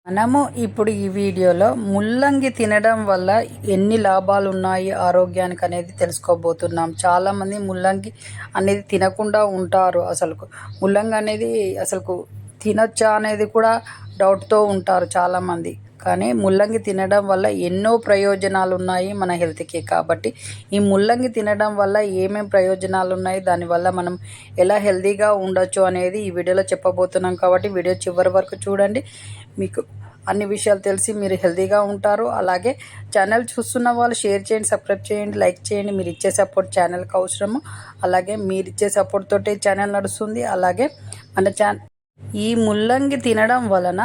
మనము ఇప్పుడు ఈ వీడియోలో ముల్లంగి తినడం వల్ల ఎన్ని లాభాలు ఉన్నాయి ఆరోగ్యానికి అనేది తెలుసుకోబోతున్నాం. చాలామంది ముల్లంగి అనేది తినకుండా ఉంటారు. ముల్లంగి అనేది తినొచ్చా అనేది కూడా డౌట్తో ఉంటారు చాలామంది. కానీ ముల్లంగి తినడం వల్ల ఎన్నో ప్రయోజనాలు ఉన్నాయి మన హెల్త్కి. కాబట్టి ఈ ముల్లంగి తినడం వల్ల ఏమేమి ప్రయోజనాలు ఉన్నాయి, దానివల్ల మనం ఎలా హెల్తీగా ఉండొచ్చు అనేది ఈ వీడియోలో చెప్పబోతున్నాం. కాబట్టి వీడియో చివరి వరకు చూడండి. మీకు అన్ని విషయాలు తెలిసి మీరు హెల్తీగా ఉంటారు. అలాగే ఛానల్ చూస్తున్న వాళ్ళు షేర్ చేయండి, సబ్స్క్రైబ్ చేయండి, లైక్ చేయండి. మీరు ఇచ్చే సపోర్ట్ ఛానల్కి అవసరము. అలాగే మీరు ఇచ్చే సపోర్ట్ తోటి ఛానల్ నడుస్తుంది. అలాగే ఈ ముల్లంగి తినడం వలన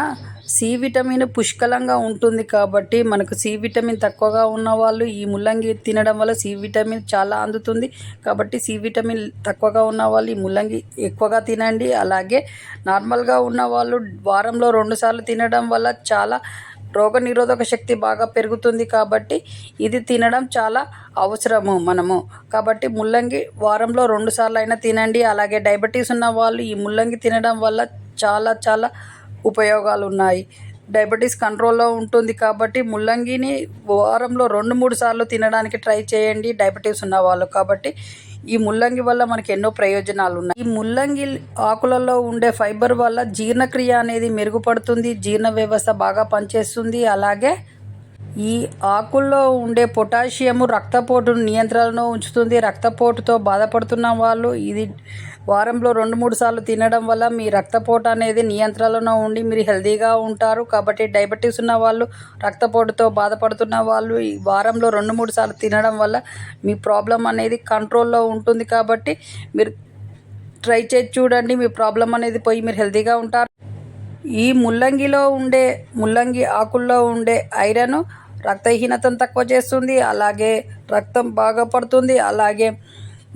సి విటమిన్ పుష్కలంగా ఉంటుంది. కాబట్టి మనకు సి విటమిన్ తక్కువగా ఉన్న వాళ్ళు ఈ ముల్లంగి తినడం వల్ల సి విటమిన్ చాలా అందుతుంది. కాబట్టి సి విటమిన్ తక్కువగా ఉన్న వాళ్ళు ఈ ముల్లంగి ఎక్కువగా తినండి. అలాగే నార్మల్గా ఉన్న వాళ్ళు వారంలో 2 సార్లు తినడం వల్ల చాలా రోగనిరోధక శక్తి బాగా పెరుగుతుంది. కాబట్టి ఇది తినడం చాలా అవసరము మనము. కాబట్టి ముల్లంగి వారంలో 2 సార్లు అయినా తినండి. అలాగే డయాబెటీస్ ఉన్న వాళ్ళు ఈ ముల్లంగి తినడం వల్ల చాలా చాలా ఉపయోగాలు ఉన్నాయి. డయాబెటీస్ కంట్రోల్లో ఉంటుంది. కాబట్టి ముల్లంగిని వారంలో 2-3 సార్లు తినడానికి ట్రై చేయండి డయాబెటీస్ ఉన్న వాళ్ళు. కాబట్టి ఈ ముల్లంగి వల్ల మనకి ఎన్నో ప్రయోజనాలు ఉన్నాయి. ఈ ముల్లంగి ఆకులలో ఉండే ఫైబర్ వల్ల జీర్ణక్రియ అనేది మెరుగుపడుతుంది, జీర్ణ వ్యవస్థ బాగా పనిచేస్తుంది. అలాగే ఈ ఆకుల్లో ఉండే పొటాషియము రక్తపోటును నియంత్రణలో ఉంచుతుంది. రక్తపోటుతో బాధపడుతున్న వాళ్ళు ఇది వారంలో 2-3 సార్లు తినడం వల్ల మీ రక్తపోటు అనేది నియంత్రణలో ఉండి మీరు హెల్తీగా ఉంటారు. కాబట్టి డయాబెటీస్ ఉన్న వాళ్ళు, రక్తపోటుతో బాధపడుతున్న వాళ్ళు ఈ వారంలో 2-3 సార్లు తినడం వల్ల మీ ప్రాబ్లం అనేది కంట్రోల్లో ఉంటుంది. కాబట్టి మీరు ట్రై చేసి చూడండి. మీ ప్రాబ్లం అనేది పోయి మీరు హెల్తీగా ఉంటారు. ఈ ముల్లంగి ఆకుల్లో ఉండే ఐరన్ రక్తహీనతను తక్కువ చేస్తుంది. అలాగే రక్తం బాగా పడుతుంది. అలాగే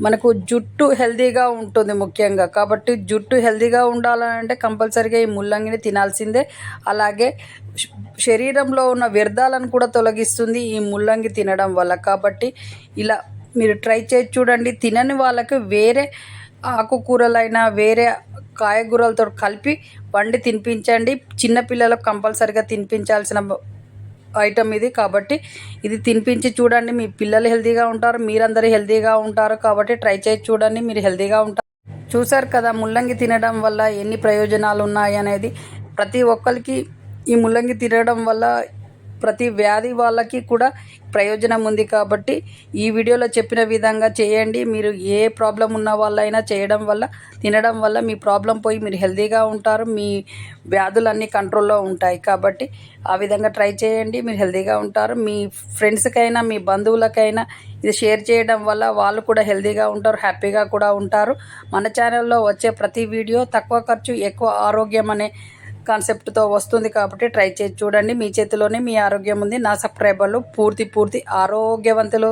మనకు జుట్టు హెల్తీగా ఉంటుంది ముఖ్యంగా. కాబట్టి జుట్టు హెల్తీగా ఉండాలంటే కంపల్సరీగా ఈ ముల్లంగిని తినాల్సిందే. అలాగే శరీరంలో ఉన్న వ్యర్థాలను కూడా తొలగిస్తుంది ఈ ముల్లంగి తినడం వల్ల. కాబట్టి ఇలా మీరు ట్రై చేసి చూడండి. తినని వాళ్ళకి వేరే ఆకుకూరలైనా వేరే కాయగూరలతో కలిపి వండి తినిపించండి. చిన్నపిల్లలకు కంపల్సరీగా తినిపించాల్సిన ఐటమ్ ఇది. కాబట్టి ఇది తినిపించి చూడండి. మీ పిల్లలు హెల్తీగా ఉంటారు, మీరందరూ హెల్తీగా ఉంటారు. కాబట్టి ట్రై చేసి చూడండి, మీరు హెల్తీగా ఉంటారు. చూసారు కదా ముల్లంగి తినడం వల్ల ఎన్ని ప్రయోజనాలు ఉన్నాయి అనేది. ప్రతి ఒక్కరికి ఈ ముల్లంగి తినడం వల్ల ప్రతి వ్యాధి వాళ్ళకి కూడా ప్రయోజనం ఉంది. కాబట్టి ఈ వీడియోలో చెప్పిన విధంగా చేయండి. మీరు ఏ ప్రాబ్లం ఉన్న వాళ్ళైనా తినడం వల్ల మీ ప్రాబ్లం పోయి మీరు హెల్తీగా ఉంటారు. మీ వ్యాధులన్నీ కంట్రోల్లో ఉంటాయి. కాబట్టి ఆ విధంగా ట్రై చేయండి, మీరు హెల్తీగా ఉంటారు. మీ ఫ్రెండ్స్కైనా మీ బంధువులకైనా ఇది షేర్ చేయడం వల్ల వాళ్ళు కూడా హెల్తీగా ఉంటారు, హ్యాపీగా కూడా ఉంటారు. మన ఛానల్లో వచ్చే ప్రతి వీడియో తక్కువ ఖర్చు ఎక్కువ ఆరోగ్యం అనే కాన్సెప్ట్తో వస్తుంది. కాబట్టి ట్రై చేసి చూడండి. మీ చేతిలోనే మీ ఆరోగ్యం ఉంది. నా సబ్స్క్రైబర్లు పూర్తి ఆరోగ్యవంతులు.